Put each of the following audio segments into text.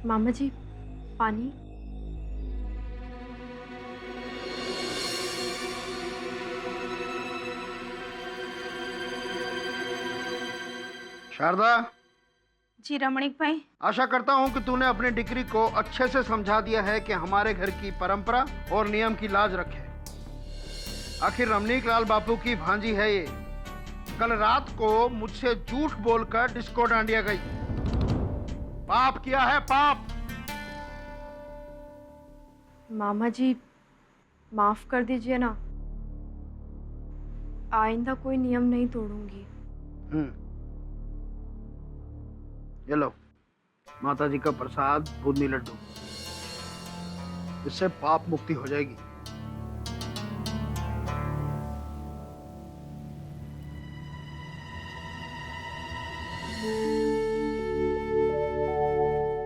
मामा जी, पानी। शारदा। जी रमणीक भाई। आशा करता हूँ कि तूने अपनी डिग्री को अच्छे से समझा दिया है कि हमारे घर की परंपरा और नियम की लाज रखे। आखिर रमणीक लाल बापू की भांजी है ये। कल रात को मुझसे झूठ बोलकर डिस्को डांडिया गई। पाप किया है, पाप। मामा जी, माफ कर दीजिए ना, आइंदा कोई नियम नहीं तोड़ूंगी। ये लो माता जी का प्रसाद, बूंदी लड्डू। इससे पाप मुक्ति हो जाएगी।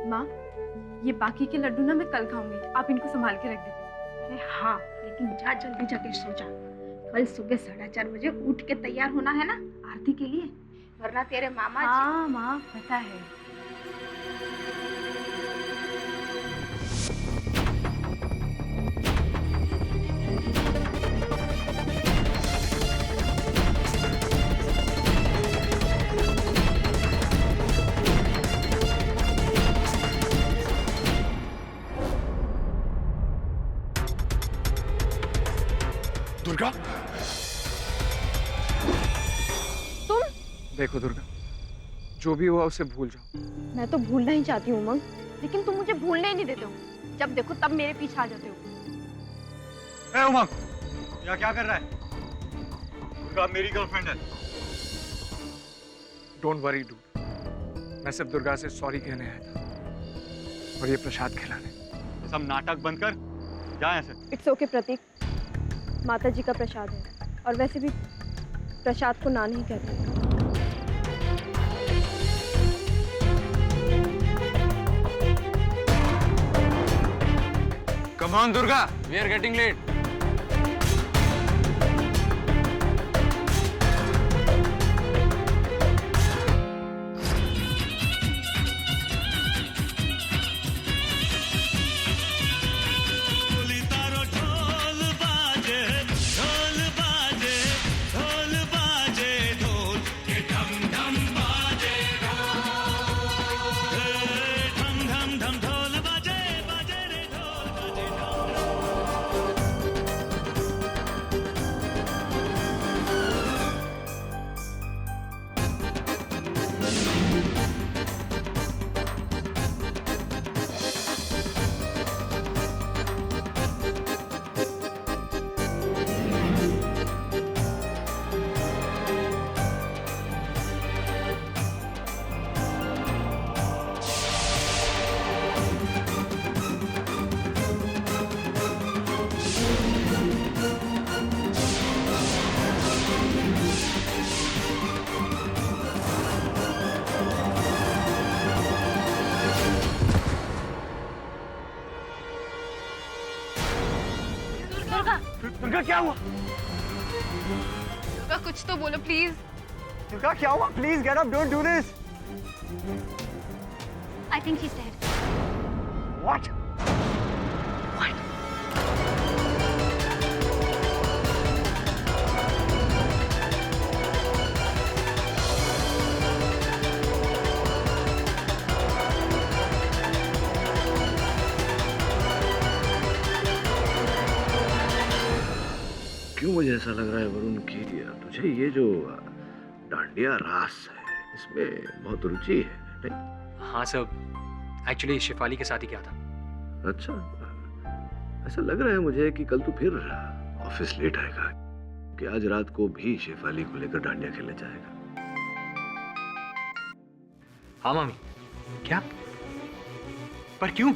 माँ, ये बाकी के लड्डू ना मैं कल खाऊंगी, आप इनको संभाल के रख दीजिए। अरे हाँ, लेकिन जा जल्दी जाके सो जा। कल सुबह 4:30 बजे उठ के तैयार होना है ना आरती के लिए, वरना तेरे मामा जी। हाँ माँ, पता है। दुर्गा, तुम? देखो दुर्गा, जो भी हुआ उसे भूल जाओ। मैं तो भूलना ही चाहती हूँ उमंग, लेकिन तुम मुझे भूलने ही नहीं देते हो। जब देखो तब मेरे पीछे आ जाते हो। ए उमंग, यहाँ क्या कर रहा है? दुर्गा मेरी गर्लफ्रेंड है। डोंट वरी डूड, मैं सिर्फ दुर्गा से सॉरी कहने आया था और ये प्रसाद खिलाने। ये सब नाटक बंद कर, जा यहाँ से। इट्स ओके प्रतीक, माता जी का प्रसाद है, और वैसे भी प्रसाद को ना नहीं कहते। Come on, Durga. We are getting late. Durga क्या हुआ? दुर्गा कुछ तो बोलो प्लीज। दुर्गा क्या हुआ? Please get up, don't do this. I think she is dead. What? मुझे ऐसा लग रहा है वरुण कि तुझे ये जो डांडिया रास है इसमें बहुत रुचि है, नहीं? हाँ सर, एक्चुअली शिफाली के साथ ही क्या था। अच्छा, ऐसा लग रहा है मुझे कि कल तू फिर ऑफिस लेट आएगा, कि आज रात को भी शेफाली को लेकर डांडिया खेलने जाएगा। हाँ मामी। क्या? पर क्यों?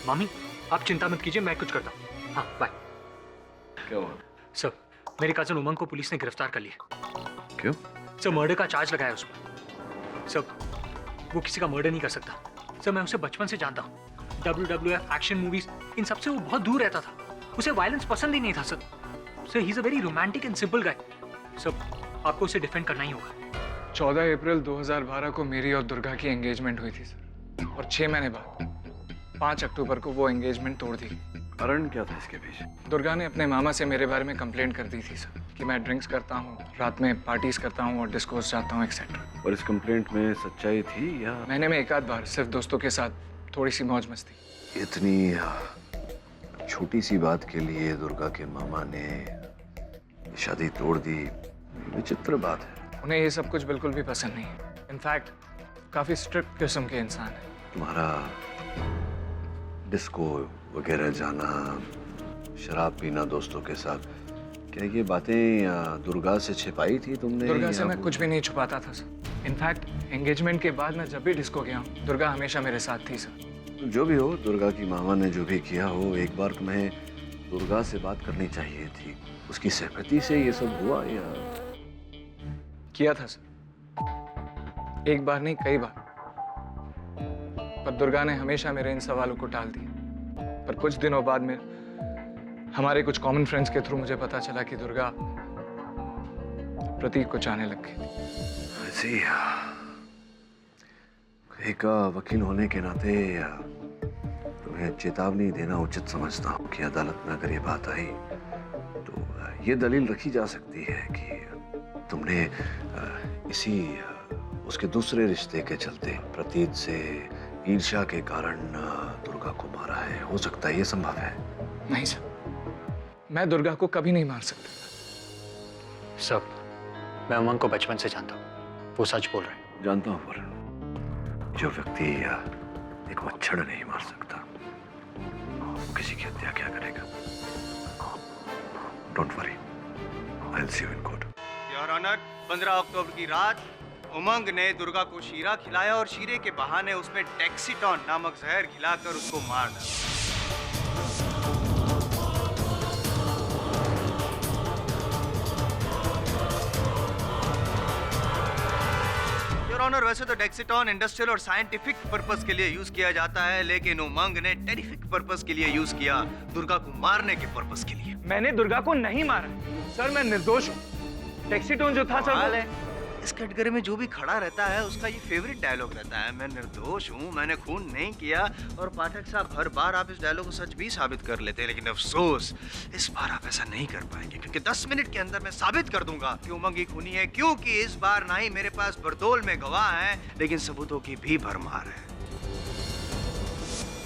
मामी आप चिंता मत कीजिए, मैं कुछ करता हूँ। हाँ बाय। क्या हुआ? सर मेरे कजन उमंग को पुलिस ने गिरफ्तार कर लिया। क्यों? सर मर्डर का चार्ज लगाया उस पर। सर वो किसी का मर्डर नहीं कर सकता। सर मैं उसे बचपन से जानता हूँ। WWF, एक्शन मूवीज, इन सबसे वो बहुत दूर रहता था। उसे वायलेंस पसंद ही नहीं था sir. Sir he is a very romantic and simple guy. Sir आपको उसे डिफेंड करना ही होगा। 14 अप्रैल 2012 को मेरी और दुर्गा की एंगेजमेंट हुई थी सर, और 6 महीने बाद 5 अक्टूबर को वो एंगेजमेंट तोड़ दी। कारण क्या था इसके पीछे? दुर्गा ने अपने मामा से मेरे बारे में कंप्लेंट कर दी थी सर, कि मैं ड्रिंक्स करता हूँ, रात में पार्टीज करता हूँ और डिस्कोस जाता हूँ एक्सेट्रा। और इस कंप्लेंट में सच्चाई थी या? महीने में एक आध बार सिर्फ दोस्तों के साथ थोड़ी सी मौज मस्ती। इतनी छोटी सी बात के लिए दुर्गा के मामा ने शादी तोड़ दी, विचित्र बात है। उन्हें ये सब कुछ बिल्कुल भी पसंद नहीं है। इनफैक्ट काफी स्ट्रिक्ट किस्म के इंसान है। तुम्हारा डिस्को वगैरह जाना, शराब पीना दोस्तों के साथ, क्या ये बातें दुर्गा से छिपाई थी तुमने? दुर्गा से मैं कुछ भी नहीं छुपाता था सर। इनफैक्ट एंगेजमेंट के बाद मैं जब भी डिस्को गया हूँ, दुर्गा हमेशा मेरे साथ थी सर। जो भी हो, दुर्गा की मामा ने जो भी किया हो, एक बार तुम्हें दुर्गा से बात करनी चाहिए थी। उसकी सहमति से ये सब हुआ या? किया था सर, एक बार नहीं कई बार, पर दुर्गा ने हमेशा मेरे इन सवालों को टाल दिया। पर कुछ दिनों बाद में हमारे कुछ कॉमन फ्रेंड्स के थ्रू मुझे पता चला कि दुर्गा प्रतीक को चाहने लग गई। ऐसी एक वकील होने के नाते तुम्हें चेतावनी देना उचित समझता हूँ कि अदालत में अगर ये बात आई तो ये दलील रखी जा सकती है कि तुमने इसी उसके दूसरे रिश्ते के चलते प्रतीक से ईर्ष्या के कारण दुर्गा को मारा है। हो सकता है, ये संभव है? नहीं सर, मैं दुर्गा को कभी नहीं मार सकता। सर मैं उमंग को बचपन से जानता हूँ, वो सच बोल रहे हैं। जानता हूँ वरुण, जो व्यक्ति एक मच्छर नहीं मार सकता, वो किसी की हत्या क्या करेगा? Don't worry, I will see you in court. Your honour, 15 अक्टूबर की रात उमंग ने दुर्गा को शीरा खिलाया और शीरे के बहाने उसमें डेक्सीटॉन नामक जहर खिलाकर उसको मार डाला। योर ऑनर, वैसे तो डेक्सीटॉन इंडस्ट्रियल और साइंटिफिक पर्पस के लिए यूज किया जाता है, लेकिन उमंग ने टेरिफिक पर्पस के लिए यूज किया, दुर्गा को मारने के पर्पस के लिए। मैंने दुर्गा को नहीं मारा सर, मैं निर्दोष हूँ। टैक्सीटोन जो था सर, इस कैटेगरी में जो भी खड़ा रहता है उसका ये फेवरेट डायलॉग रहता है, मैं निर्दोष हूँ, मैंने खून नहीं किया। और पाठक साहब, हर बार आप इस डायलॉग को सच भी साबित कर लेते हैं, लेकिन अफसोस इस बार आप ऐसा नहीं कर पाएंगे, क्योंकि 10 मिनट के अंदर मैं साबित कर दूंगा कि उमंग ही खूनी है। क्योंकि इस बार ना ही मेरे पास बरदौल में गवाह है, लेकिन सबूतों की भी भरमार है।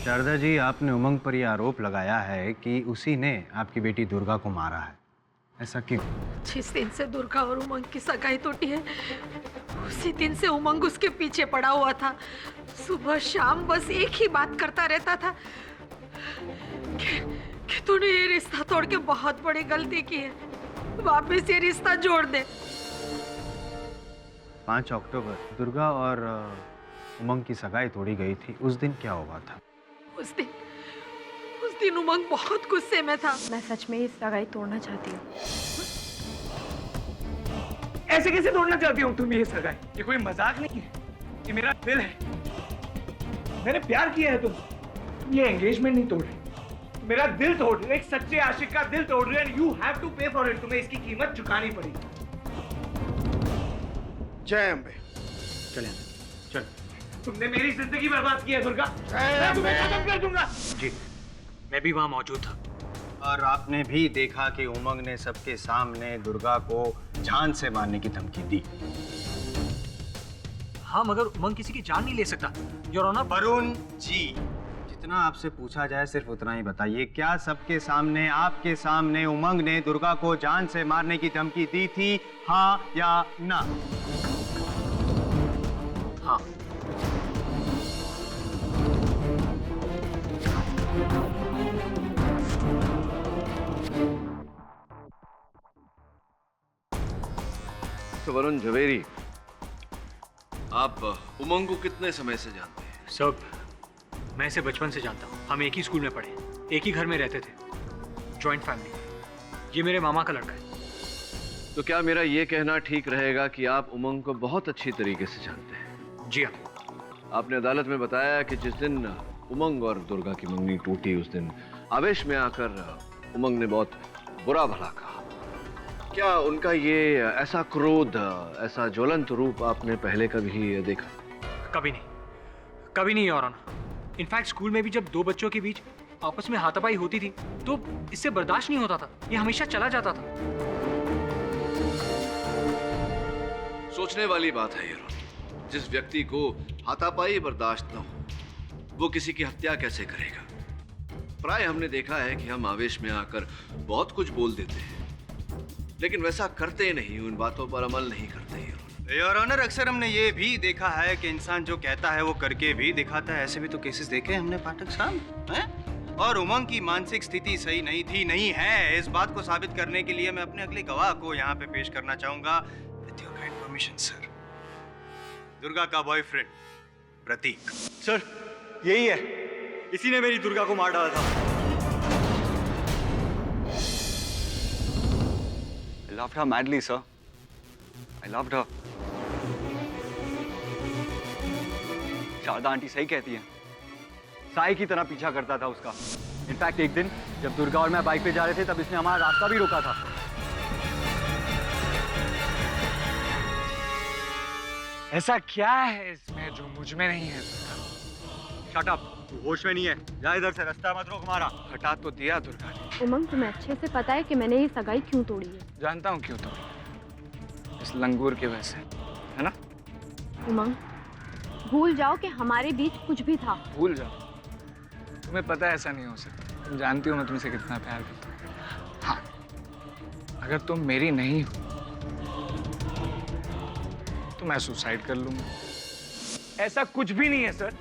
शारदा जी, आपने उमंग पर यह आरोप लगाया है कि उसी ने आपकी बेटी दुर्गा को मारा है, ऐसा क्यों? जिस दिन से दुर्गा और उमंग की सगाई टूटी है, उसी दिन से उमंग उसके पीछे पड़ा हुआ था। सुबह शाम बस एक ही बात करता रहता था कि तूने ये रिश्ता तोड़ के बहुत बड़ी गलती की है, वापस ये रिश्ता जोड़ दे। 5 अक्टूबर दुर्गा और उमंग की सगाई तोड़ी गई थी, उस दिन क्या हुआ था? उस दिन उमंग बहुत गुस्से में था। मैं सच में ये सगाई तोड़ना चाहती हूँ। ऐसे कैसे तोड़ना चाहती हूँ तुम ये सगाई? ये कोई मजाक नहीं है, ये मेरा दिल है, मैंने प्यार किया है तुम ये एंगेजमेंट नहीं तोड़ रही, मेरा दिल तोड़ रही, एक सच्चे आशिक का दिल तोड़ रही है। यू हैव टू पे फॉर इट, तुम्हें इसकी कीमत चुकानी पड़ेगी। जय अम्बे। चले चल। तुमने मेरी जिंदगी बर्बाद की है दुर्गा, मैं तुम्हें खत्म कर दूंगा। जी मैं भी वहां मौजूद था, और आपने भी देखा कि उमंग ने सबके सामने दुर्गा को जान से मारने की धमकी दी। हाँ मगर उमंग किसी की जान नहीं ले सकता। योर ऑनर, वरुण जी, जितना आपसे पूछा जाए सिर्फ उतना ही बताइए। क्या सबके सामने, आपके सामने उमंग ने दुर्गा को जान से मारने की धमकी दी थी, हाँ या ना? हाँ। तो वरुण झवेरी, आप उमंग को कितने समय से जानते हैं? सब, मैं इसे बचपन से जानता हूँ। हम एक ही स्कूल में पढ़े, एक ही घर में रहते थे, जॉइंट फैमिली। ये मेरे मामा का लड़का है। तो क्या मेरा ये कहना ठीक रहेगा कि आप उमंग को बहुत अच्छी तरीके से जानते हैं? जी हाँ। आपने अदालत में बताया कि जिस दिन उमंग और दुर्गा की मंगनी टूटी, उस दिन आवेश में आकर उमंग ने बहुत बुरा भला कहा। क्या उनका ये ऐसा क्रोध, ऐसा ज्वलंत रूप आपने पहले कभी देखा? कभी नहीं, कभी नहीं और ऑनर। इनफैक्ट स्कूल में भी जब दो बच्चों के बीच आपस में हाथापाई होती थी तो इससे बर्दाश्त नहीं होता था, ये हमेशा चला जाता था। सोचने वाली बात है ये, जिस व्यक्ति को हाथापाई बर्दाश्त न हो वो किसी की हत्या कैसे करेगा? प्राय हमने देखा है कि हम आवेश में आकर बहुत कुछ बोल देते हैं, लेकिन वैसा करते नहीं, उन बातों पर अमल नहीं करते। योर ऑनर, अक्सर हमने ये भी देखा है कि इंसान जो कहता है वो करके भी दिखाता है। ऐसे भी तो केसेस देखे हमने पाठक साहब, हैं? और उमंग की मानसिक स्थिति सही नहीं थी, नहीं है। इस बात को साबित करने के लिए मैं अपने अगले गवाह को यहाँ पे पेश करना चाहूंगा। With your kind permission sir. Durga का बॉयफ्रेंड प्रतीक। सर, यही है, इसी ने मेरी दुर्गा को मार डाला था। I loved her madly, sir. I loved her. Sharda aunty सही कहती हैं, साई की तरह पीछा करता था उसका। इनफैक्ट एक दिन जब दुर्गा और मैं बाइक पे जा रहे थे तब इसने हमारा रास्ता भी रोका था। ऐसा क्या है इसमें जो मुझ में नहीं है? शट अप, तू होश में नहीं है। जा इधर से, रास्ता मत रोक हमारा। हटा तो दिया दुर्गा ने। उमंग, तुम्हें अच्छे से पता है कि मैंने ये सगाई क्यों तोड़ी है। जानता हूँ क्यों तोड़ी, इस लंगूर की वजह से, है ना? उमंग, भूल जाओ कि हमारे बीच कुछ भी था। भूल जाओ, तुम्हें पता है ऐसा नहीं हो सकता। तुम जानती हो मैं तुमसे कितना प्यार करता हूँ। हाँ, अगर तुम मेरी नहीं हो तो मैं सुसाइड कर लूंगा। ऐसा कुछ भी नहीं है सर।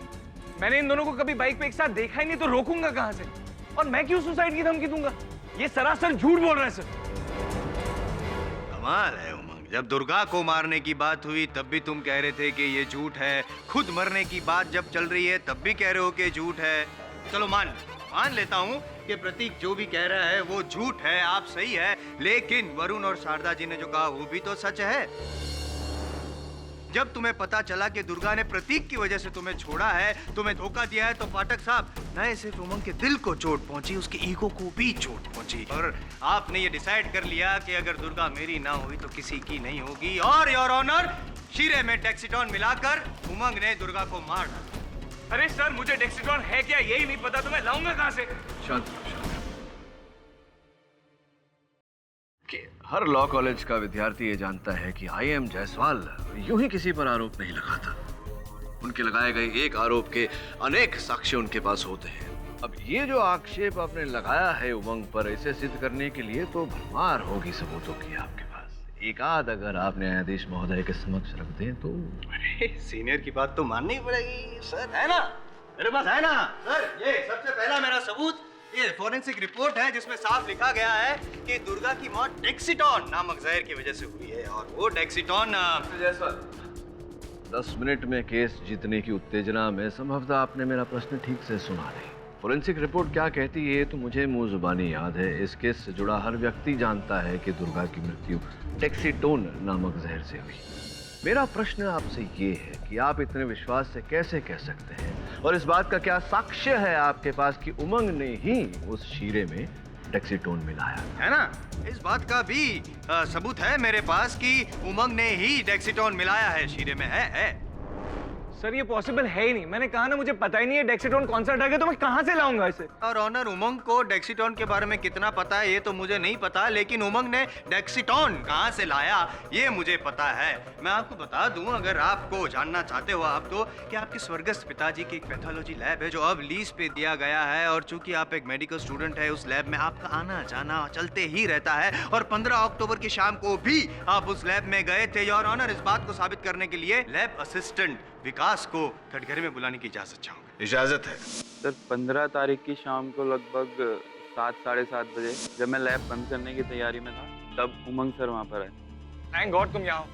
मैंने इन दोनों को कभी बाइक पे एक साथ देखा ही नहीं, तो रोकूंगा कहां से? और मैं क्यों सुसाइड की धमकी दूंगा? ये सरासर झूठ बोल रहा है सर। कमाल है उमंग, जब दुर्गा को मारने की बात हुई तब भी तुम कह रहे थे कि ये झूठ है। खुद मरने की बात जब चल रही है तब भी कह रहे हो कि झूठ है। चलो मान लेता हूँ कि प्रतीक जो भी कह रहा है वो झूठ है, आप सही है। लेकिन वरुण और शारदा जी ने जो कहा वो भी तो सच है। जब तुम्हें पता चला कि दुर्गा ने प्रतीक की वजह से तुम्हें छोड़ा है, तुम्हें धोखा दिया है, तो पाठक साहब, न सिर्फ उमंग के दिल को चोट पहुंची, उसके ईगो को भी चोट पहुंची। और आपने ये डिसाइड कर लिया कि अगर दुर्गा मेरी ना हुई तो किसी की नहीं होगी। और योर ऑनर, शीरे में डेक्सिटॉन मिलाकर उमंग ने दुर्गा को मार डाला। अरे सर, मुझे डेक्सिटॉन है क्या यही नहीं पता, तो मैं लाऊंगा कहां से? शांत कि हर लॉ कॉलेज का विद्यार्थी ये जानता है कि IM जायसवाल यूं ही किसी पर आरोप नहीं लगाता। उनके लगाए गए एक आरोप के अनेक साक्ष्य उनके पास होते हैं। अब ये जो आक्षेप आपने लगाया है उमंग पर, इसे सिद्ध करने के लिए तो भरमार होगी सबूतों की आपके पास। एक आध अगर आप न्यायाधीश महोदय के समक्ष रख दें तो। अरे सीनियर की बात तो माननी पड़ेगी सर, है ना? मेरे पास है ना सर, ये सबसे पहला मेरा सबूत, ये फोरेंसिक रिपोर्ट है जिसमें साफ लिखा गया है कि दुर्गा की मौत डेक्सिटॉन नामक जहर की वजह से हुई है। और वो डेक्सिटॉन 10 मिनट में केस जीतने की उत्तेजना में संभवतः आपने मेरा प्रश्न ठीक से सुना नहीं। फोरेंसिक रिपोर्ट क्या कहती है तो मुझे मुंह जुबानी याद है। इस केस से जुड़ा हर व्यक्ति जानता है कि दुर्गा की मृत्यु डेक्सिटोन नामक जहर से हुई। मेरा प्रश्न आपसे ये है कि आप इतने विश्वास से कैसे कह सकते हैं, और इस बात का क्या साक्ष्य है आपके पास कि उमंग ने ही उस शीरे में डेक्सिटोन मिलाया, है ना? इस बात का भी सबूत है मेरे पास कि उमंग ने ही डेक्सिटोन मिलाया है शीरे में, है। सर ये पॉसिबल है ही नहीं। मैंने कहा ना मुझे पता ही नहीं है डेक्सीटोन कौन सा ड्रग है, तो मैं कहाँ से लाऊंगा इसे? और ऑनर, उमंग को डेक्सीटोन के बारे में कितना पता है ये तो मुझे नहीं पता, लेकिन उमंग ने डेक्सीटोन कहाँ से लाया ये मुझे पता है। मैं आपको बता दूं, अगर आपको जानना चाहते हो आप तो, कि आपके स्वर्गस्थ पिताजी की एक पैथोलॉजी लैब है जो अब लीज पे दिया गया है, और चूंकि आप एक मेडिकल स्टूडेंट है उस लैब में आपका आना जाना चलते ही रहता है। और 15 अक्टूबर की शाम को भी आप उस लैब में गए थे योर ऑनर। इस बात को साबित करने के लिए लैब असिस्टेंट विकास को कटघरे में बुलाने की इजाजत चाहूंगा। इजाजत है सर। 15 तारीख की शाम को लगभग 7 साढ़े 7 बजे जब मैं लैब बंद करने की तैयारी में था, तब उमंग सर वहाँ पर आए। थैंक गॉड तुम यहाँ हो,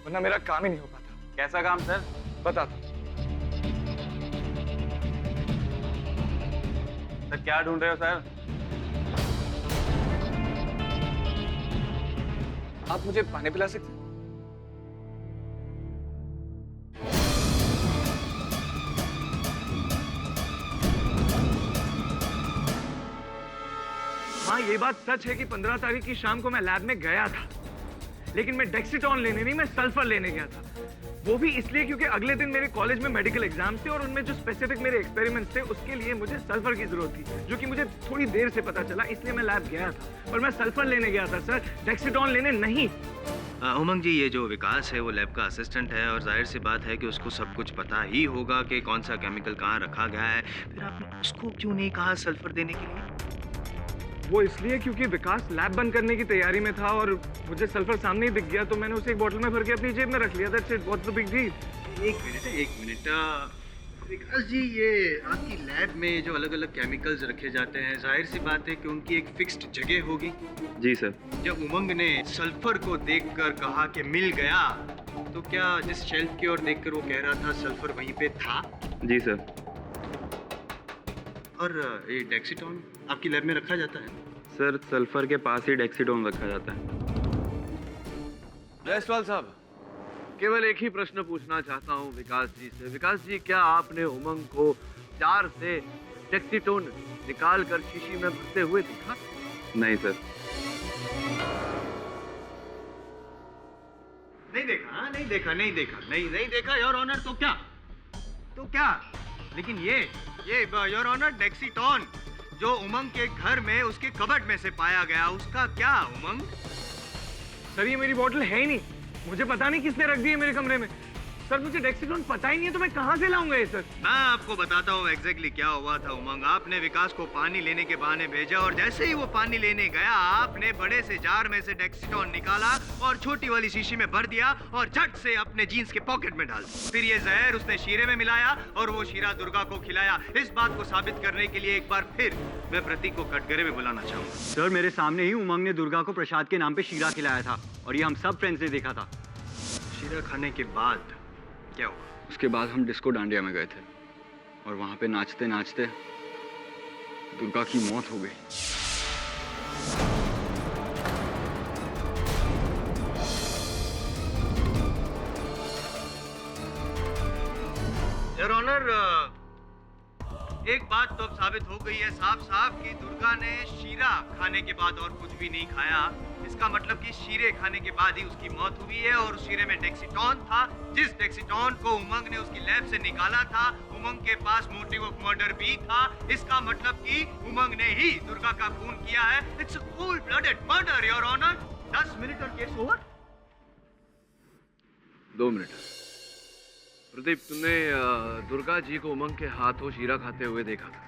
वरना मेरा काम ही नहीं हो पाता। कैसा काम सर? बता दो सर, क्या ढूंढ रहे हो सर? आप मुझे पानी पिला सकते? हाँ ये बात सच है कि 15 तारीख की शाम को मैं लैब में गया था, लेकिन मैं डेक्सीटोन लेने नहीं, मैं सल्फर लेने गया था। वो भी इसलिए क्योंकि अगले दिन मेरे कॉलेज में मेडिकल एग्जाम थे और उनमें जो स्पेसिफिक मेरे एक्सपेरिमेंट्स थे उसके लिए मुझे सल्फर की जरूरत थी, जो कि मुझे थोड़ी देर से पता चला, इसलिए मैं लैब गया था। पर मैं सल्फर लेने गया था सर, डेक्सीटोन लेने नहीं। उमंग जी, ये जो विकास है वो लैब का असिस्टेंट है और जाहिर सी बात है कि उसको सब कुछ पता ही होगा कि कौन सा केमिकल कहाँ रखा गया है। फिर आपने उसको क्यों नहीं कहा सल्फर देने के लिए? वो इसलिए क्योंकि विकास लैब बंद करने की तैयारी में था और मुझे सल्फर सामने ही दिख गया, तो मैंने उसे एक बोतल में भर के अपनी जेब में रख लिया। That's it, what's the big deal? एक मिनट विकास जी, ये आपकी लैब में जो अलग अलग केमिकल्स रखे जाते हैं, जाहिर सी बात है कि उनकी एक फिक्स्ड जगह होगी। जी सर। जब उमंग ने सल्फर को देखकर कहा कि मिल गया, तो क्या जिस शेल्फ की ओर देखकर वो कह रहा था सल्फर वहीं पे था? जी सर। और ये डेक्सीटोन आपकी लैब में रखा जाता है? सर, सल्फर के पास ही डेक्सीटोन रखा जाता है। जायसवाल साहब, केवल एक ही प्रश्न पूछना चाहता हूँ विकास जी से। विकास जी, क्या आपने उमंग को जार से डेक्सीटोन निकाल कर शीशी में भरते हुए देखा? नहीं सर। नहीं देखा योर ऑनर। तो क्या? लेकिन ये योर ऑनर डेक्सीटोन जो उमंग के घर में उसके कबर्ड में से पाया गया, उसका क्या उमंग? सर ये मेरी बोतल है ही नहीं, मुझे पता नहीं किसने रख दी है मेरे कमरे में। सर मुझे डेक्सीटोन पता ही नहीं है, तो मैं कहाँ से लाऊंगा ये सर? मैं आपको बताता हूँ एग्जैक्टली क्या हुआ था उमंग। आपने विकास को पानी लेने के बहाने भेजा और जैसे ही वो पानी लेने गया, आपने बड़े से जार में से डेक्सीटोन निकाला और छोटी वाली शीशी में भर दिया और झट से अपने जीन्स के पॉकेट में डाल दिया। फिर ये जहर उसने शीरे में मिलाया और वो शीरा दुर्गा को खिलाया। इस बात को साबित करने के लिए एक बार फिर मैं प्रतीक को कटघरे में बुलाना चाहूंगा। सर, मेरे सामने ही उमंग ने दुर्गा को प्रसाद के नाम पे शीरा खिलाया था और ये हम सब फ्रेंड्स ने देखा था। शीरा खाने के बाद क्या हुआ? उसके बाद हम डिस्को डांडिया में गए थे और वहाँ पे नाचते नाचते दुर्गा की मौत हो गई। योर ऑनर, एक बात तो अब साबित हो गई है साफ साफ कि दुर्गा ने शीरा खाने के बाद और कुछ भी नहीं खाया। इसका मतलब कि शीरे खाने के बाद ही उसकी मौत हुई है और उस शीरे में डेक्सीटोन था, जिस डेक्सीटोन को उमंग ने उसकी लैब से निकाला था। उमंग के पास मोटिव ऑफ मर्डर भी था। इसका मतलब कि उमंग ने ही दुर्गा का खून किया है। It's a cold blooded murder your honour. 10 minute और केस ओवर। 2 मिनट। प्रदीप, तुमने दुर्गा जी को उमंग के हाथों शीरा खाते हुए देखा था?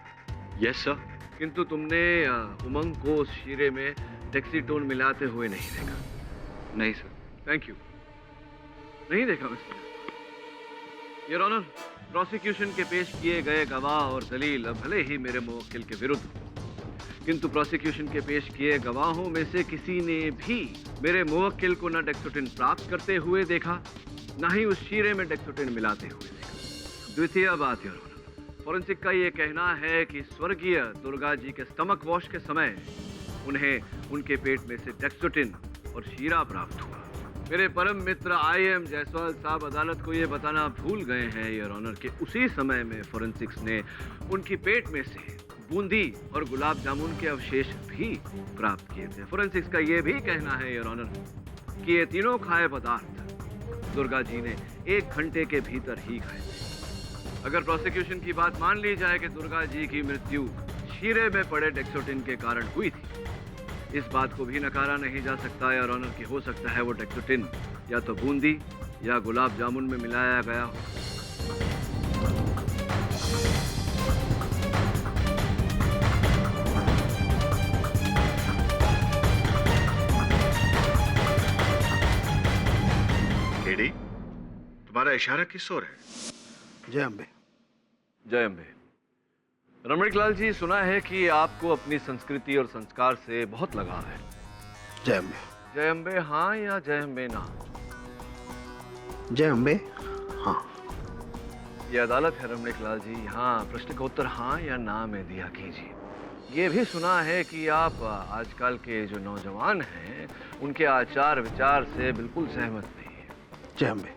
Yes sir. किंतु तुमने उमंग को उस शीरे में डेक्सीटोन मिलाते हुए नहीं देखा? नहीं सर। Thank you. नहीं देखा मिस्टर योर ऑनर। प्रोसिक्यूशन के पेश किए गए गवाह और दलील भले ही मेरे मुवक्किल के विरुद्ध हो, किंतु प्रोसिक्यूशन के पेश किए गवाहों में से किसी ने भी मेरे मुवक्किल को न डेक्सीटोन प्राप्त करते हुए देखा, न ही उस शीरे में डेक्सीटोन मिलाते हुए देखा। द्वितीय बात योर ऑनर, फॉरेंसिक का ये कहना है कि स्वर्गीय दुर्गा जी के स्टमक वॉश के समय उन्हें उनके पेट में से डेक्सीटोन और शीरा प्राप्त हुआ। मेरे परम मित्र IM जायसवाल साहब अदालत को ये बताना भूल गए हैं योर ऑनर कि उसी समय में फॉरेंसिक्स ने उनकी पेट में से बूंदी और गुलाब जामुन के अवशेष भी प्राप्त किए थे। फॉरेंसिक्स का ये भी कहना है योर ऑनर कि ये तीनों खाए पदार्थ दुर्गा जी ने 1 घंटे के भीतर ही गए थे। अगर प्रोसिक्यूशन की बात मान ली जाए कि दुर्गा जी की मृत्यु शीरे में पड़े डेक्सोटिन के कारण हुई थी, इस बात को भी नकारा नहीं जा सकता योर ऑनर कि हो सकता है वो डेक्सोटिन या तो बूंदी या गुलाब जामुन में मिलाया गया हो। केडी, तुम्हारा इशारा किस ओर है? जय अम्बे। जय अम्बे। रमणीक लाल जी, सुना है कि आपको अपनी संस्कृति और संस्कार से बहुत लगाव है। जय अम्बे। जय अम्बे हाँ या जय अम्बे ना? जय अम्बे हाँ। ये अदालत है रमणीक लाल जी, यहाँ प्रश्न का उत्तर हाँ या ना में दिया कीजिए। ये भी सुना है कि आप आजकल के जो नौजवान हैं उनके आचार विचार से बिल्कुल सहमत नहीं है। जय अम्बे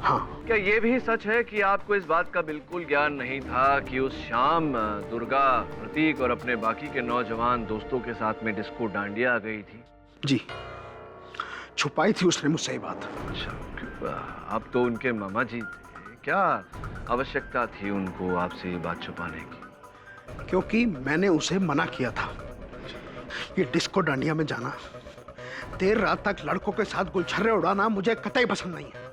हाँ। क्या ये भी सच है कि आपको इस बात का बिल्कुल ज्ञान नहीं था कि उस शाम दुर्गा, प्रतीक और अपने बाकी के नौजवान दोस्तों के साथ में डिस्को डांडिया गई थी? जी, छुपाई थी उसने मुझसे ये बात। अच्छा, आप तो उनके मामा जी थे, क्या आवश्यकता थी उनको आपसे ये बात छुपाने की? क्योंकि मैंने उसे मना किया था। ये डिस्को डांडिया में जाना, देर रात तक लड़कों के साथ गुलछर्रे उड़ाना मुझे कतई पसंद नहीं है।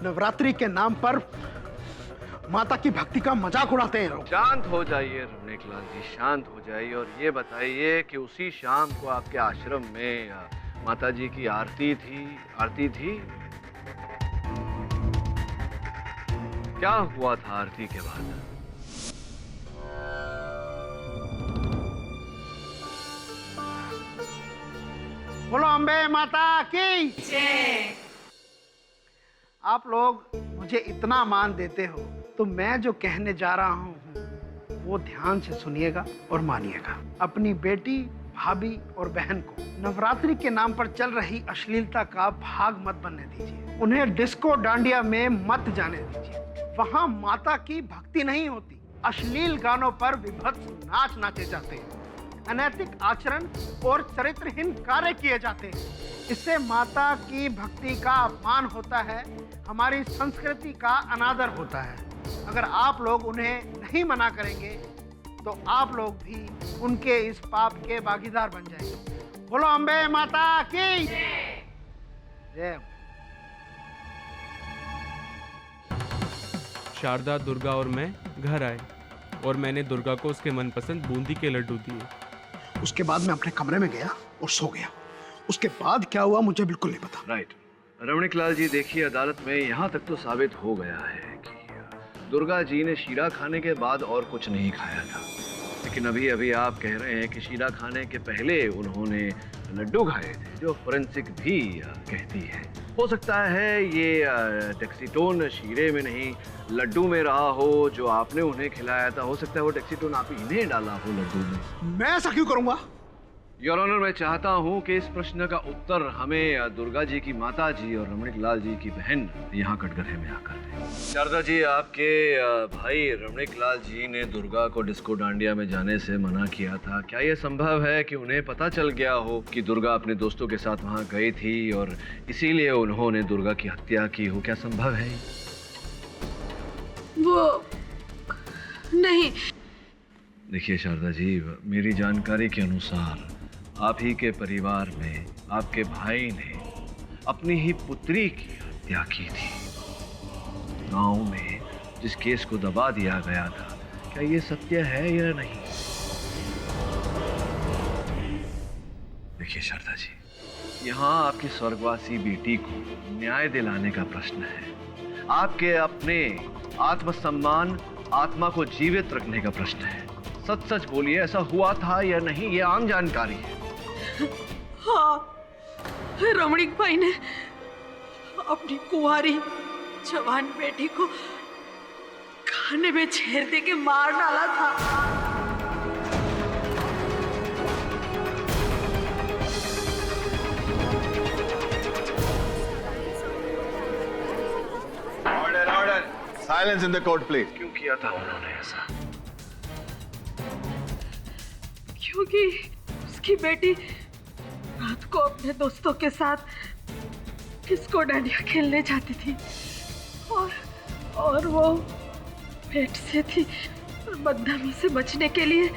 नवरात्रि के नाम पर माता की भक्ति का मजाक उड़ाते हैं लोग। शांत हो जाइए रमणीक लाल जी, शांत हो जाइए और ये बताइए कि उसी शाम को आपके आश्रम में माता जी की आरती थी? क्या हुआ था आरती के बाद? बोलो अम्बे माता की जय। आप लोग मुझे इतना मान देते हो तो मैं जो कहने जा रहा हूँ वो ध्यान से सुनिएगा और मानिएगा। अपनी बेटी, भाभी और बहन को नवरात्रि के नाम पर चल रही अश्लीलता का भाग मत बनने दीजिए। उन्हें डिस्को डांडिया में मत जाने दीजिए। वहाँ माता की भक्ति नहीं होती, अश्लील गानों पर विभत्स नाच नाचे जाते हैं, अनैतिक आचरण और चरित्रहीन कार्य किए जाते हैं। इससे माता की भक्ति का अपमान होता है, हमारी संस्कृति का अनादर होता है। अगर आप लोग उन्हें नहीं मना करेंगे तो आप लोग भी उनके इस पाप के भागीदार बन जाएंगे। बोलो अम्बे माता की जय। शारदा, दुर्गा और मैं घर आए और मैंने दुर्गा को उसके मनपसंद बूंदी के लड्डू दिए। उसके बाद मैं अपने कमरे में गया और सो गया। उसके बाद क्या हुआ मुझे बिल्कुल नहीं पता। राइट रमणीक लाल जी, देखिए अदालत में यहाँ तक तो साबित हो गया है कि दुर्गा जी ने शीरा खाने के बाद और कुछ नहीं खाया था, लेकिन अभी अभी आप कह रहे हैं कि शीरा खाने के पहले उन्होंने लड्डू खाए थे, जो फोरेंसिक भी कहती है। हो सकता है ये डेक्सीटोन शीरे में नहीं लड्डू में रहा हो जो आपने उन्हें खिलाया था। हो सकता है वो डेक्सीटोन आप इन्हें डाला हो लड्डू में। मैं ऐसा क्यों करूंगा? योर ऑनर, मैं चाहता हूं कि इस प्रश्न का उत्तर हमें दुर्गा जी की माता जी और रमणीक लाल जी की बहन यहाँ कटघरे में आकर दें। शारदा जी, आपके भाई रमणीक लाल जी ने दुर्गा को डिस्को डांडिया में जाने से मना किया था। क्या यह संभव है कि उन्हें पता चल गया हो कि दुर्गा अपने दोस्तों के साथ वहाँ गई थी और इसीलिए उन्होंने दुर्गा की हत्या की हो? क्या संभव है? वो नहीं। देखिए शारदा जी, मेरी जानकारी के अनुसार आप ही के परिवार में आपके भाई ने अपनी ही पुत्री की हत्या की थी। गांव में जिस केस को दबा दिया गया था, क्या ये सत्य है या नहीं? देखिए शारदा जी, यहाँ आपकी स्वर्गवासी बेटी को न्याय दिलाने का प्रश्न है। आपके अपने आत्मसम्मान, आत्मा को जीवित रखने का प्रश्न है। सच सच बोलिए, ऐसा हुआ था या नहीं? ये आम जानकारी है। हाँ, रमणीक भाई ने अपनी कुंवारी जवान बेटी को खाने में छेड़ दे के मार डाला था। Order order, silence in the court please. क्यों किया था उन्होंने ऐसा? क्योंकि उसकी बेटी रात को अपने दोस्तों के साथ किसको डांडिया खेलने जाती थी और वो पेट से थी और बदनामी से बचने के लिए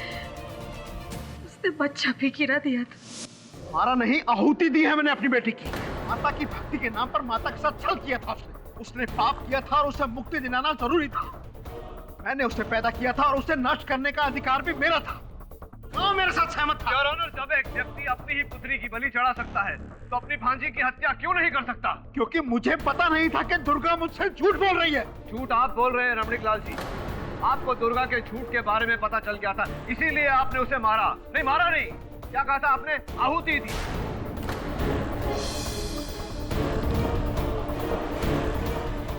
उसने बच्चा भी गिरा दिया था। मारा नहीं, आहुति दी है मैंने अपनी बेटी की। माता की भक्ति के नाम पर माता के साथ छल किया था उसने पाप किया था और उसे मुक्ति दिलाना जरूरी था। मैंने उसे पैदा किया था और उसे नष्ट करने का अधिकार भी मेरा था। कौन मेरे साथ सहमत था? योर ऑनर, जब एक व्यक्ति अपनी ही पुत्री की बलि चढ़ा सकता है तो अपनी भांजी की हत्या क्यों नहीं कर सकता? क्योंकि मुझे पता नहीं था कि दुर्गा मुझसे झूठ बोल रही है। झूठ आप बोल रहे हैं रमणीक लाल जी। आपको दुर्गा के झूठ के बारे में पता चल गया था, इसीलिए आपने उसे मारा। नहीं, मारा नहीं, क्या कहा था आपने? आहुति दी।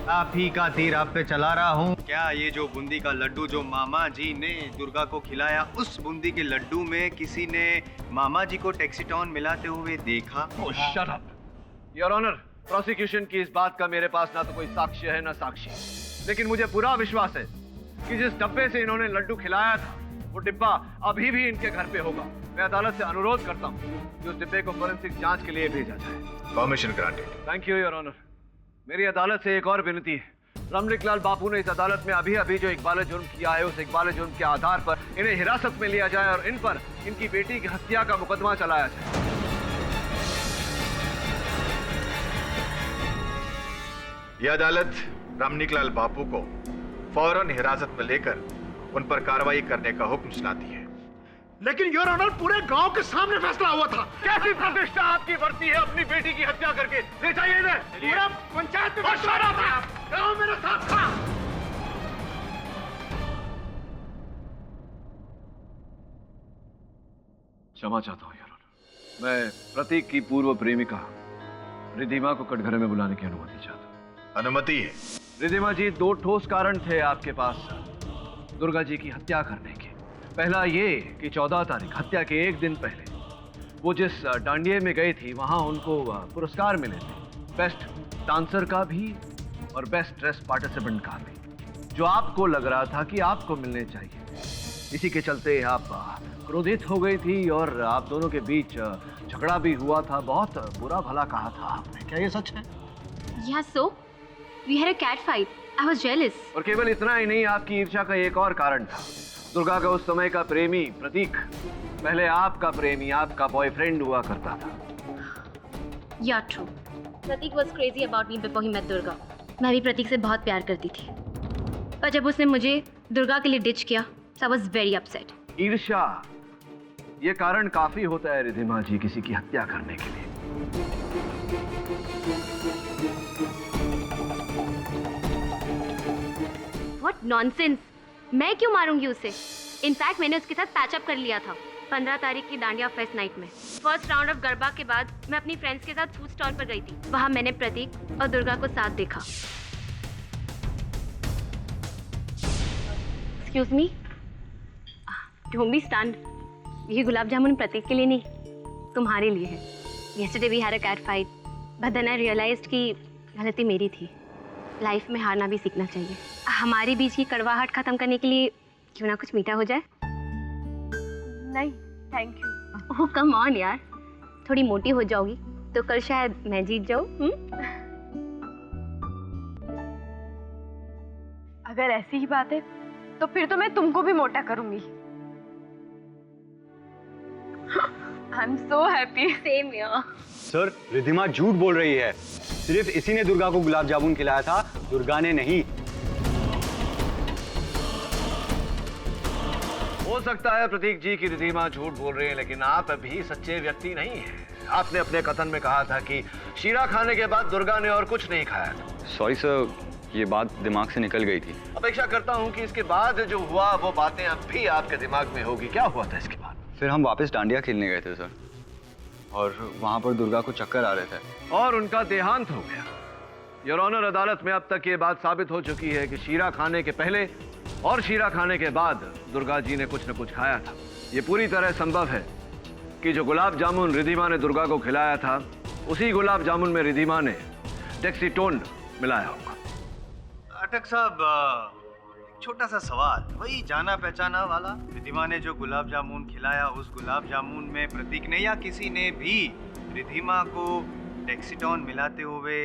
आप ही का तीर आप पे चला रहा हूँ। क्या ये जो बूंदी का लड्डू जो मामा जी ने दुर्गा को खिलाया, उस बूंदी के लड्डू में किसी ने मामा जी को टैक्सीटॉन मिलाते हुए देखा? Oh, shut up. Your honour, prosecution की इस बात का मेरे पास ना तो कोई साक्ष्य है ना साक्षी, लेकिन मुझे पूरा विश्वास है कि जिस डब्बे से इन्होंने लड्डू खिलाया था वो डिब्बा अभी भी इनके घर पे होगा। मैं अदालत से अनुरोध करता हूँ कि उस डिब्बे को फोरेंसिक जांच के लिए भेजा जाए। Permission granted. Thank you your honour. मेरी अदालत से एक और विनती है। रमणीक लाल बापू ने इस अदालत में अभी जो इकबाल जुर्म किया है, उस इकबाल जुर्म के आधार पर इन्हें हिरासत में लिया जाए और इन पर इनकी बेटी की हत्या का मुकदमा चलाया जाए। यह अदालत रमणीक लाल बापू को फौरन हिरासत में लेकर उन पर कार्रवाई करने का हुक्म सुनाती है। लेकिन योर ऑनर, पूरे गांव के सामने फैसला हुआ था। कैसी प्रतिष्ठा आपकी बढ़ती है अपनी बेटी की हत्या करके? ले जाइए इन्हें। पूरा पंचायत में सारा था, गांव मेरे साथ था। क्षमा चाहता हूँ योर ऑनर। मैं प्रतीक की पूर्व प्रेमिका रिधिमा को कटघरे में बुलाने की अनुमति चाहता हूँ। अनुमति है। रिधिमा जी, दो ठोस कारण थे आपके पास दुर्गा जी की हत्या करने के। पहला ये कि 14 तारीख, हत्या के एक दिन पहले, वो जिस डांडिये में गई थी वहां उनको पुरस्कार मिले थे, बेस्ट डांसर का भी और बेस्ट ड्रेस पार्टिसिपेंट का भी, जो आपको लग रहा था कि आपको मिलने चाहिए। इसी के चलते आप क्रोधित हो गई थी और आप दोनों के बीच झगड़ा भी हुआ था। बहुत बुरा भला कहा था आपने। क्या ये सच है? Yeah, so we had a cat fight. I was jealous. और केवल इतना ही नहीं, आपकी ईर्ष्या का एक और कारण था। दुर्गा का उस समय का प्रेमी प्रतीक पहले आपका प्रेमी, आपका बॉयफ्रेंड हुआ करता था। Yeah, true. Prateek was crazy about me before he met Durga. मैं भी प्रतीक से बहुत प्यार करती थी, पर जब उसने मुझे दुर्गा के लिए डिच किया, so I was very upset. ईर्ष्या ये कारण काफी होता है रिधिमा जी किसी की हत्या करने के लिए। What nonsense! मैं क्यों मारूंगी उसे? इनफैक्ट मैंने उसके साथ पैचअप कर लिया था 15 तारीख की डांडिया फेस्ट नाइट में। फर्स्ट राउंड ऑफ गरबा के बाद मैं अपनी फ्रेंड्स के साथ फूड स्टॉल पर गई थी। वहां मैंने प्रतीक और दुर्गा को साथ देखा। Excuse me, don't be stunned. ये गुलाब जामुन प्रतीक के लिए नहीं, तुम्हारे लिए है। Yesterday we had a cat fight, but then I realised कि गलती मेरी थी। लाइफ में हारना भी सीखना चाहिए। हमारे बीच की कड़वाहट खत्म करने के लिए क्यों ना कुछ मीठा हो जाए? नहीं, thank you. Oh come on यार, थोड़ी मोटी हो जाओगी तो कल शायद मैं जीत जाऊं। अगर ऐसी ही बात है तो फिर तो मैं तुमको भी मोटा करूंगी। I am so happy. Same यार। सर, रिधिमा झूठ बोल रही है। सिर्फ इसी ने दुर्गा को गुलाब जामुन खिलाया था, दुर्गा ने नहीं। हो सकता है प्रतीक जी की रिधिमा झूठ बोल रही है, लेकिन आप अभी सच्चे व्यक्ति नहीं हैं। आपने अपने कथन में कहा था कि शीरा खाने के बाद दुर्गा ने और कुछ नहीं खाया था। सॉरी सर, ये बात दिमाग से निकल गई थी। अपेक्षा करता हूँ कि इसके बाद जो हुआ वो बातें अब भी आपके दिमाग में होगी। क्या हुआ था इसके बाद? फिर हम वापस डांडिया खेलने गए थे सर, और वहाँ पर दुर्गा को चक्कर आ रहे थे और उनका देहांत हो गया। योर ऑनर, अदालत में अब तक ये बात साबित हो चुकी है कि शीरा खाने के पहले और शीरा खाने के बाद दुर्गा जी ने कुछ न कुछ खाया था। ये पूरी तरह संभव है कि जो गुलाब जामुन रिधिमा ने दुर्गा को खिलाया था, उसी गुलाब जामुन में रिधिमा ने टैक्सीटोन मिलाया होगा। अटक साहब, एक छोटा सा सवाल। वही जाना पहचाना वाला रिधिमा ने जो गुलाब जामुन खिलाया, उस गुलाब जामुन में प्रतीक ने या किसी ने भी रिधिमा को डेक्सिटॉन मिलाते हुए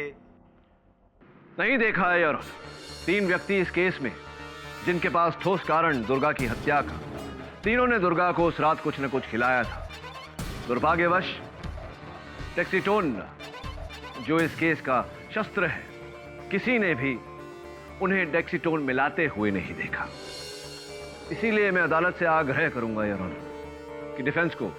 नहीं देखा है यार। 3 व्यक्ति इस केस में जिनके पास ठोस कारण दुर्गा की हत्या का, तीनों ने दुर्गा को उस रात कुछ न कुछ खिलाया था। दुर्भाग्यवश डेक्सिटोन जो इस केस का शस्त्र है, किसी ने भी उन्हें डेक्सिटोन मिलाते हुए नहीं देखा। इसीलिए मैं अदालत से आग्रह करूंगा योर ऑनर कि डिफेंस को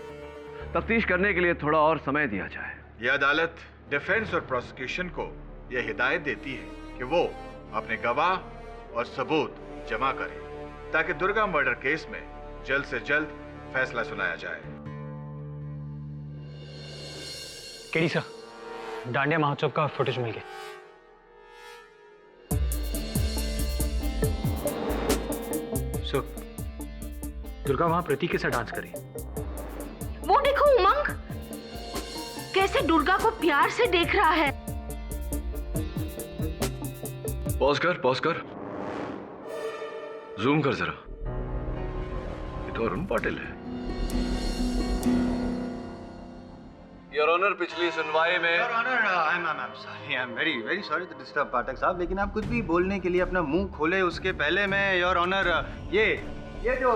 तफ्तीश करने के लिए थोड़ा और समय दिया जाए। यह अदालत डिफेंस और प्रोसिक्यूशन को यह हिदायत देती है कि वो अपने गवाह और सबूत जमा करें ताकि दुर्गा मर्डर केस में जल्द से जल्द फैसला सुनाया जाए। केडी सर, डांडिया महोत्सव का फुटेज मिल गया। सर, दुर्गा वहां प्रतीक के साथ डांस करी। वो देखो उमंग, कैसे दुर्गा को प्यार से देख रहा है। पॉज कर। जूम कर जरा। ये तो अरुण पाटिल है। योर ऑनर, पिछली सुनवाई में your honour, I am very sorry to disturb Pathak साहब, लेकिन आप कुछ भी बोलने के लिए अपना मुंह खोले उसके पहले मैं योर ऑनर ये जो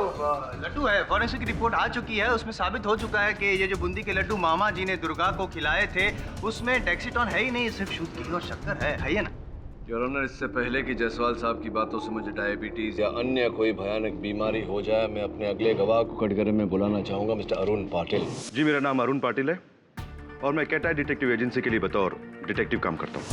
लड्डू है, फॉरेंसिक रिपोर्ट आ चुकी है, उसमें साबित हो चुका है कि ये जो बूंदी के लड्डू मामा जी ने दुर्गा को खिलाए थे उसमें डेक्सिटॉन है ही नहीं, सिर्फ शुद्ध घी और शक्कर है ना? योर ऑनर, इससे पहले कि जायसवाल साहब की बातों से मुझे डायबिटीज या अन्य कोई भयानक बीमारी हो जाए, मैं अपने अगले गवाह को कटघरे में बुलाना चाहूंगा, मिस्टर अरुण पाटिल। जी, मेरा नाम अरुण पाटिल है और मैं कैटाई डिटेक्टिव एजेंसी के लिए बतौर डिटेक्टिव काम करता हूँ।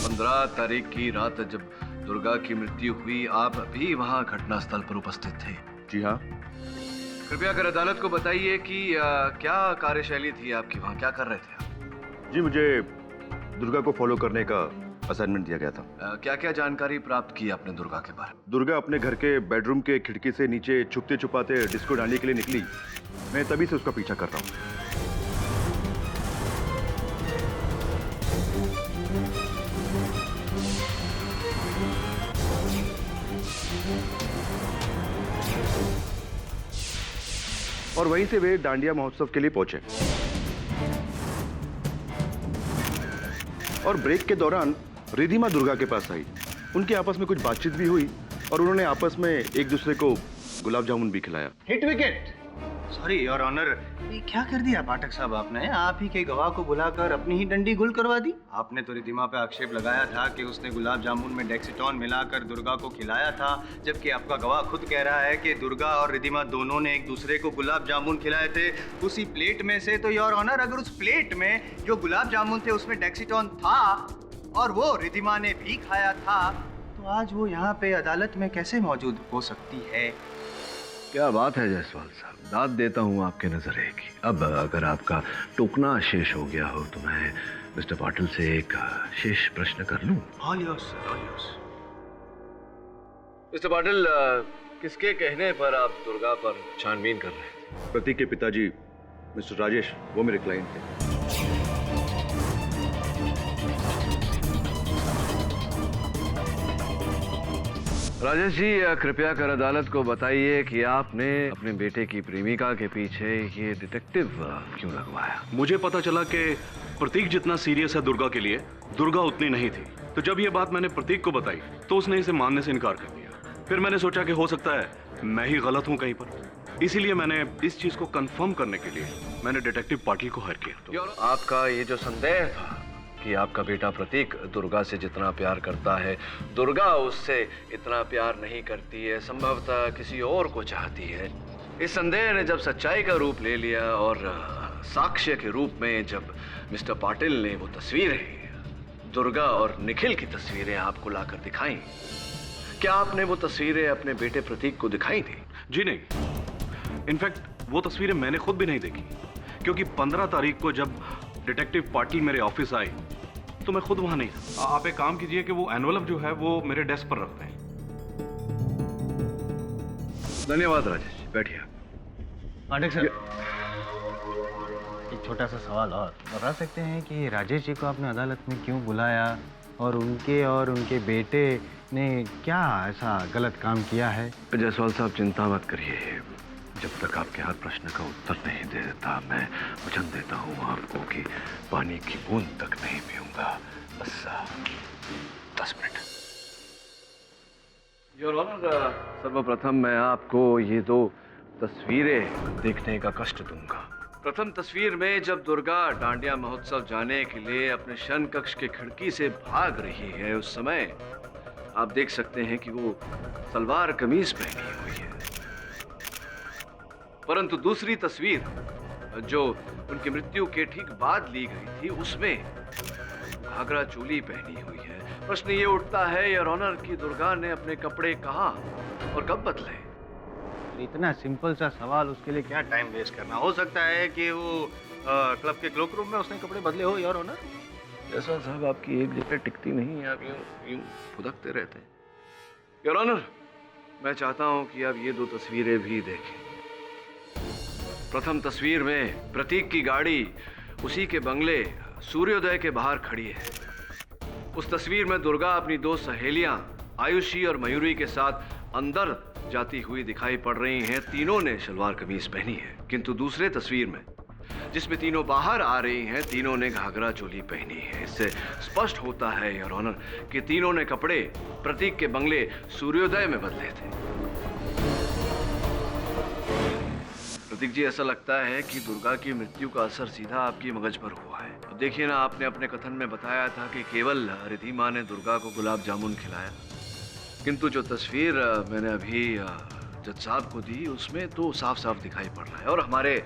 15 तारीख की रात जब दुर्गा की मृत्यु हुई, आप भी वहां घटनास्थल पर उपस्थित थे? जी हाँ। कृपया कर अदालत को बताइए कि क्या कार्यशैली थी आपकी, वहां क्या कर रहे थे आप? जी, मुझे दुर्गा को फॉलो करने का असाइनमेंट दिया गया था। क्या क्या जानकारी प्राप्त की आपने दुर्गा के बारे में? दुर्गा अपने घर के बेडरूम के खिड़की से नीचे छुपते छुपाते डिस्को डांडी के लिए निकली। मैं तभी से उसका पीछा कर रहा हूँ। और वहीं से वे डांडिया महोत्सव के लिए पहुंचे और ब्रेक के दौरान रिधिमा दुर्गा के पास आई। उनकी आपस में कुछ बातचीत भी हुई और उन्होंने आपस में एक दूसरे को गुलाब जामुन भी खिलाया। Hit wicket. Sorry your honour, ये क्या कर दिया पाठक साहब आपने? आप ही के गवाह को बुलाकर अपनी ही डंडी गुल करवा दी। आपने तो रिधिमा पे आक्षेप लगाया था कि उसने गुलाब जामुन में डेक्सिटॉन मिलाकर दुर्गा को खिलाया था, जबकि आपका गवाह खुद कह रहा है कि दुर्गा और रिधिमा दोनों ने एक दूसरे को गुलाब जामुन खिलाए थे उसी प्लेट में से। तो योर ऑनर, अगर उस प्लेट में जो गुलाब जामुन थे उसमें डेक्सिटॉन था और वो रिधिमा ने भी खाया था, तो आज वो यहाँ पे अदालत में कैसे मौजूद हो सकती है? क्या बात है जायसवाल साहब, दाद देता हूँ आपके नजरे की। अब अगर आपका टोकना शेष हो गया हो तो मैं मिस्टर पाटिल से एक शेष प्रश्न कर लूं? All yours, sir, all yours. Mister Patil, किसके कहने पर आप दुर्गा पर छानबीन कर रहे थे? प्रतीक के पिताजी मिस्टर राजेश, वो मेरे क्लाइंट थे। राजेश जी, कृपया कर अदालत को बताइए कि आपने अपने बेटे की प्रेमिका के पीछे ये डिटेक्टिव क्यों लगवाया? मुझे पता चला कि प्रतीक जितना सीरियस है दुर्गा के लिए, दुर्गा उतनी नहीं थी। तो जब ये बात मैंने प्रतीक को बताई तो उसने इसे मानने से इनकार कर दिया। फिर मैंने सोचा कि हो सकता है मैं ही गलत हूँ कहीं पर, इसीलिए मैंने इस चीज को कंफर्म करने के लिए मैंने डिटेक्टिव पाटिल को हायर किया। तो आपका ये जो संदेह था कि आपका बेटा प्रतीक दुर्गा से जितना प्यार करता है, दुर्गा उससे इतना प्यार नहीं करती है, संभवतः किसी और को चाहती है, इस संदेह ने जब सच्चाई का रूप ले लिया और साक्ष्य के रूप में जब मिस्टर पाटिल ने वो तस्वीरें, दुर्गा और निखिल की तस्वीरें आपको लाकर दिखाई, क्या आपने वो तस्वीरें अपने बेटे प्रतीक को दिखाई थी? जी नहीं, इनफैक्ट वो तस्वीरें मैंने खुद भी नहीं देखी, क्योंकि 15 तारीख को जब डिटेक्टिव पाटिल मेरे ऑफिस आए तो मैं खुद वहां नहीं था। आप एक काम कीजिए कि वो एनवलप जो है वो मेरे डेस्क पर रखते हैं। धन्यवाद राजेश, बैठिए। पाठक सर, एक छोटा सा सवाल और बता सकते हैं कि राजेश जी को आपने अदालत में क्यों बुलाया और उनके बेटे ने क्या ऐसा गलत काम किया है? जायसवाल साहब, चिंता मत करिए, जब तक आपके हर प्रश्न का उत्तर नहीं दे देता, मैं वचन देता हूँ आपको कि पानी की बूंद तक नहीं पीऊंगा। बस 10 मिनट। योर ऑनर, सर्वप्रथम मैं आपको ये 2 तस्वीरें देखने का कष्ट दूंगा। प्रथम तस्वीर में जब दुर्गा डांडिया महोत्सव जाने के लिए अपने शयन कक्ष के खिड़की से भाग रही है, उस समय आप देख सकते हैं कि वो सलवार कमीज पहनी हुई है। परंतु दूसरी तस्वीर जो उनकी मृत्यु के ठीक बाद ली गई थी, उसमें घाघरा चोली पहनी हुई है। प्रश्न ये उठता है योर ऑनर कि दुर्गा ने अपने कपड़े कहाँ और कब बदले? इतना सिंपल सा सवाल, उसके लिए क्या टाइम वेस्ट करना? हो सकता है कि वो क्लब के क्लोक रूम में उसने कपड़े बदले हो योर ऑनर। जैसा साहब आपकी एक जगह टिकती नहीं है, आप यूं फुदकते रहते हैं। योर ऑनर, मैं चाहता हूं कि आप ये 2 तस्वीरें भी देखें। प्रथम तस्वीर में प्रतीक की गाड़ी उसी के बंगले सूर्योदय के बाहर खड़ी है। उस तस्वीर में दुर्गा अपनी 2 सहेलियां आयुषी और मयूरी के साथ अंदर जाती हुई दिखाई पड़ रही हैं। तीनों ने सलवार कमीज पहनी है। किंतु दूसरे तस्वीर में जिसमें तीनों बाहर आ रही हैं, तीनों ने घाघरा चोली पहनी है। इससे स्पष्ट होता है योर ऑनर कि तीनों ने कपड़े प्रतीक के बंगले सूर्योदय में बदले थे। प्रतीक जी, ऐसा लगता है कि दुर्गा की मृत्यु का असर सीधा आपकी मगज पर हुआ है। अब देखिए ना, आपने अपने कथन में बताया था कि केवल रिधिमा ने दुर्गा को गुलाब जामुन खिलाया, किंतु जो तस्वीर मैंने अभी जज साहब को दी, उसमें तो साफ साफ दिखाई पड़ रहा है। और हमारे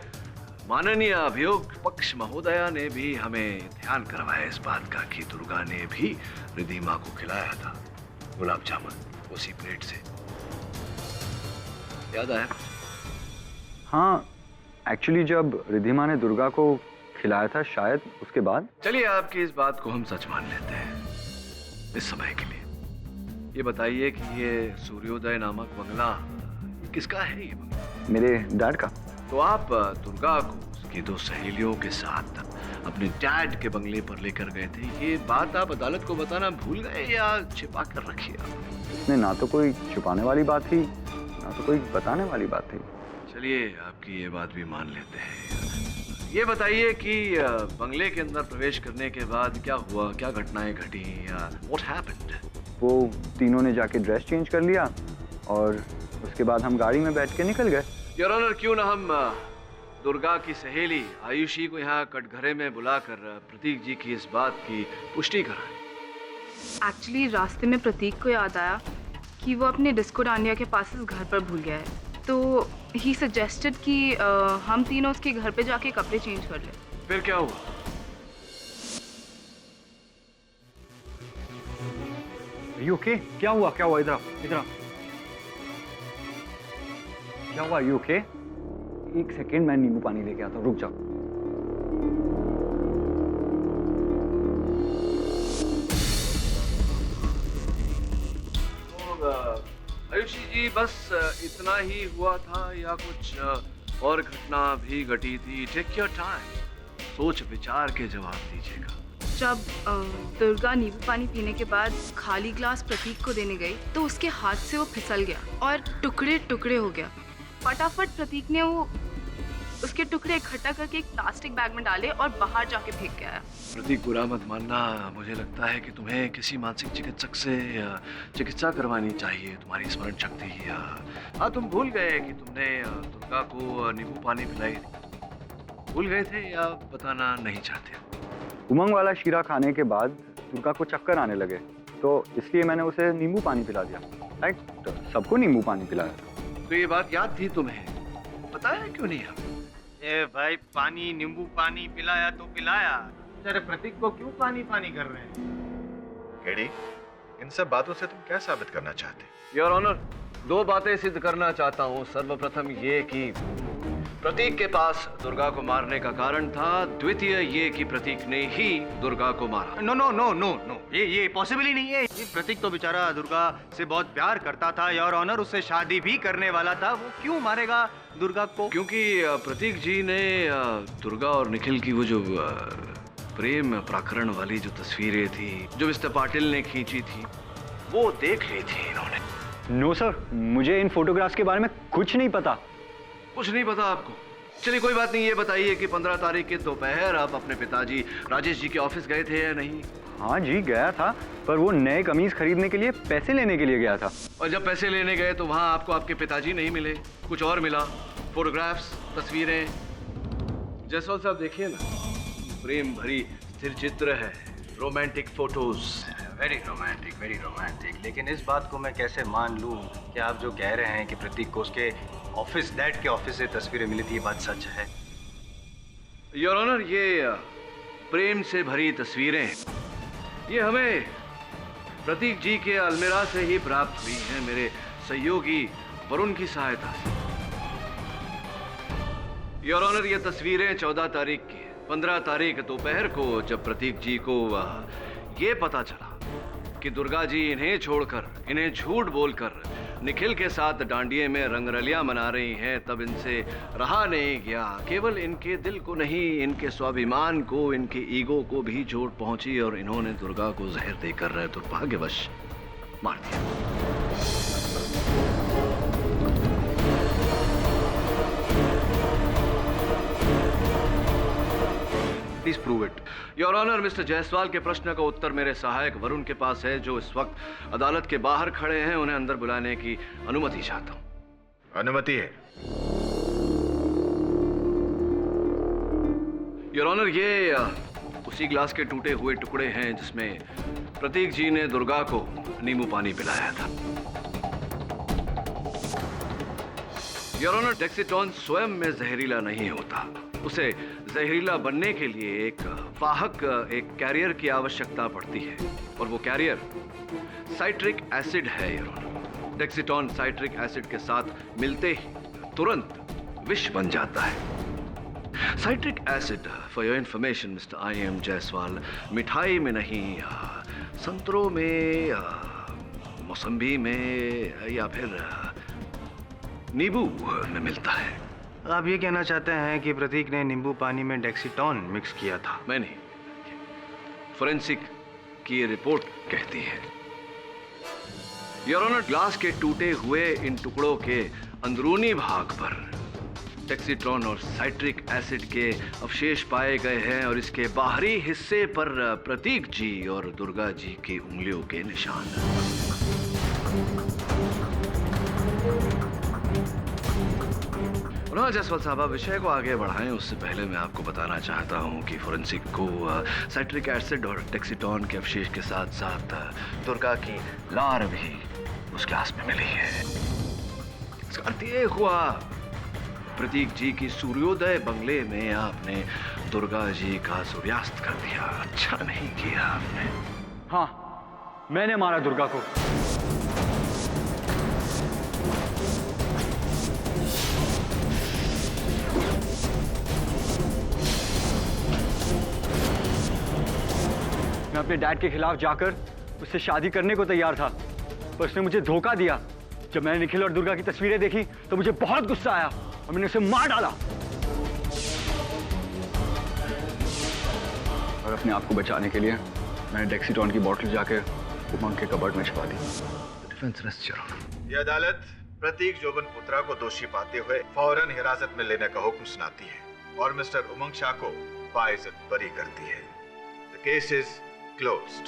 माननीय अभियोग पक्ष महोदया ने भी हमें ध्यान करवाया इस बात का कि दुर्गा ने भी रिधिमा को खिलाया था गुलाब जामुन उसी प्लेट से। याद आया? हाँ, एक्चुअली जब रिधिमा ने दुर्गा को खिलाया था, शायद उसके बाद। चलिए, आपकी इस बात को हम सच मान लेते हैं इस समय के लिए। ये बताइए कि ये सूर्योदय नामक बंगला किसका है? ये बंगला मेरे डैड का। तो आप दुर्गा को उसकी 2 सहेलियों के साथ अपने डैड के बंगले पर लेकर गए थे। ये बात आप अदालत को बताना भूल गए या छिपा कर रखी? इसमें ना तो कोई छुपाने वाली बात थी, ना तो कोई बताने वाली बात थी। चलिए, आपकी ये बात भी मान लेते हैं। ये बताइए कि बंगले के अंदर प्रवेश करने के बाद क्या हुआ, क्या घटनाएं घटी? What happened? वो तीनों ने जाके ड्रेस चेंज कर लिया और उसके बाद हम गाड़ी में बैठ के निकल गए। योर ऑनर, क्यों ना हम दुर्गा की सहेली आयुषी को यहाँ कटघरे में बुलाकर प्रतीक जी की इस बात की पुष्टि कराएं। एक्चुअली रास्ते में प्रतीक को याद आया कि वो अपने डिस्को डांडिया के पास इस घर पर भूल गया है, तो ही सजेस्टेड कि हम तीनों उसके घर पे जाके कपड़े चेंज कर लें। फिर क्या हुआ? You okay? क्या हुआ? क्या हुआ? इधर इधर क्या हुआ? You okay? एक सेकेंड, मैं नींबू पानी लेके आता हूँ, रुक जाओ। आयुषी जी, बस इतना ही हुआ था या कुछ और घटना भी घटी थी? टेक योर टाइम, सोच विचार के जवाब दीजिएगा। जब दुर्गा नींबू पानी पीने के बाद खाली ग्लास प्रतीक को देने गई तो उसके हाथ से वो फिसल गया और टुकड़े टुकड़े हो गया। फटाफट प्रतीक ने वो उसके टुकड़े इकट्ठा करके एक प्लास्टिक बैग में डाले और बाहर जाके फेंक के आया। प्रतीक, बुरा मत मानना, मुझे लगता है कि तुम्हें किसी मानसिक चिकित्सक से चिकित्सा करवानी चाहिए। तुम्हारी स्मरण शक्ति, हाँ, तुम भूल गए कि तुमने दुर्गा को नींबू पानी पिलाई थी। भूल गए थे या बताना नहीं चाहते? उमंग वाला शीरा खाने के बाद दुर्गा को चक्कर आने लगे, तो इसलिए मैंने उसे नींबू पानी पिला दिया। राइट, तो सबको नींबू पानी पिलाया। तो ये बात याद थी तुम्हें, बताया क्यों नहीं हमें? ए भाई, पानी नींबू पानी पिलाया तो पिलाया, तेरे प्रतीक को क्यों पानी पानी कर रहे हैं? केडी, इन सब बातों से तुम क्या साबित करना चाहते? योर ऑनर, 2 बातें सिद्ध करना चाहता हूँ। सर्वप्रथम ये कि प्रतीक के पास दुर्गा को मारने का कारण था। द्वितीय ये कि प्रतीक ने ही दुर्गा को मारा। No no no no no, ये पॉसिबल ही नहीं है। ये प्रतीक तो बेचारा दुर्गा से बहुत प्यार करता था योर ऑनर, उससे शादी भी करने वाला था। वो क्यों मारेगा दुर्गा को? क्योंकि प्रतीक जी ने दुर्गा और निखिल की वो जो प्रेम प्राकरण वाली जो तस्वीरें थी जो मिस्टर पाटिल ने खींची थी, वो देख ली थी इन्होंने। नो सर, मुझे इन फोटोग्राफ्स के बारे में कुछ नहीं पता। कुछ नहीं पता आपको? चलिए कोई बात नहीं, ये बताइए कि 15 तारीख के दोपहर आप अपने पिताजी राजेश जी के ऑफिस गए थे या नहीं? हाँ जी गया था, पर वो नए कमीज खरीदने के लिए पैसे लेने के लिए गया था। और जब पैसे लेने गए तो वहाँ आपको आपके पिताजी नहीं मिले, कुछ और मिला? फोटोग्राफ्स, तस्वीरें? जायसवाल साहब देखिए ना, प्रेम भरी स्थिर चित्र है, रोमांटिक फोटोज। वेरी रोमांटिक, लेकिन इस बात को मैं कैसे मान लूं कि आप जो कह रहे हैं कि प्रतीक को उसके ऑफिस, डैड के ऑफिस से तस्वीरें मिली थी, ये बात सच है? योर ऑनर, ये प्रेम से भरी तस्वीरें ये हमें प्रतीक जी के अलमीरा से ही प्राप्त हुई हैं, मेरे सहयोगी वरुण की सहायता से। योर ऑनर, ये तस्वीरें 14 तारीख की है। 15 तारीख दोपहर को जब प्रतीक जी को ये पता चला कि दुर्गा जी इन्हें छोड़कर, इन्हें झूठ बोलकर निखिल के साथ डांडिये में रंगरलियां मना रही हैं, तब इनसे रहा नहीं गया। केवल इनके दिल को नहीं, इनके स्वाभिमान को, इनके ईगो को भी चोट पहुंची और इन्होंने दुर्गा को जहर देकर दुर्भाग्यवश मार दिया। Please prove it. Your honour, mister Jaiswal के प्रश्न का उत्तर मेरे सहायक वरुण के पास है, जो इस वक्त अदालत के बाहर खड़े हैं। उन्हें अंदर बुलाने की अनुमति चाहता हूं। अनुमति है। योर ऑनर, ये उसी ग्लास के टूटे हुए टुकड़े हैं जिसमें प्रतीक जी ने दुर्गा को नींबू पानी पिलाया था। योर ऑनर, डेक्सिटॉन स्वयं में जहरीला नहीं होता। उसे जहरीला बनने के लिए एक वाहक, एक कैरियर की आवश्यकता पड़ती है, और वो कैरियर साइट्रिक एसिड है। योर ऑनर, डेक्सिटॉन साइट्रिक एसिड के साथ मिलते ही तुरंत विष बन जाता है। Citric acid, for your information mister I.M. Jaiswal, मिठाई में नहीं, संतरों में, मौसम्बी में या फिर नींबू में मिलता है। आप ये कहना चाहते हैं कि प्रतीक ने नींबू पानी में डेक्सिटॉन मिक्स किया था? मैं नहीं, फोरेंसिक की रिपोर्ट कहती है। योर ऑनर, ग्लास के टूटे हुए इन टुकड़ों के अंदरूनी भाग पर डेक्सिट्रॉन और साइट्रिक एसिड के अवशेष पाए गए हैं, और इसके बाहरी हिस्से पर प्रतीक जी और दुर्गा जी की उंगलियों के निशान। जायसवाल साहब, विषय को आगे बढ़ाएं उससे पहले मैं आपको बताना चाहता हूं कि फोरेंसिक को साइट्रिक एसिड और डेक्सिटॉन के अवशेष के साथ साथ दुर्गा की लार भी उस ग्लास में मिली है। इसका अर्थ ये हुआ, प्रतीक जी की सूर्योदय बंगले में आपने दुर्गा जी का सूर्यास्त कर दिया। अच्छा नहीं किया आपने। हाँ, मैंने मारा दुर्गा को। मैं अपने डैड के खिलाफ जाकर उससे शादी करने को तैयार था, पर उसने मुझे धोखा दिया। जब मैंने निखिल और दुर्गा की तस्वीरें देखी तो मुझे बहुत गुस्सा आया और मैंने उसे मार डाला। और अपने आप को बचाने के लिए मैंने डेक्सिटॉन की बोतल जाकर उमंग के कबर्ड में छुपा दी। ये अदालत प्रतीक जोबन पुत्रा को दोषी पाते हुए फौरन हिरासत में लेने का हुक्म सुनाती है और मिस्टर उमंग शाह को बाइज्जत बरी करती है। The case is closed.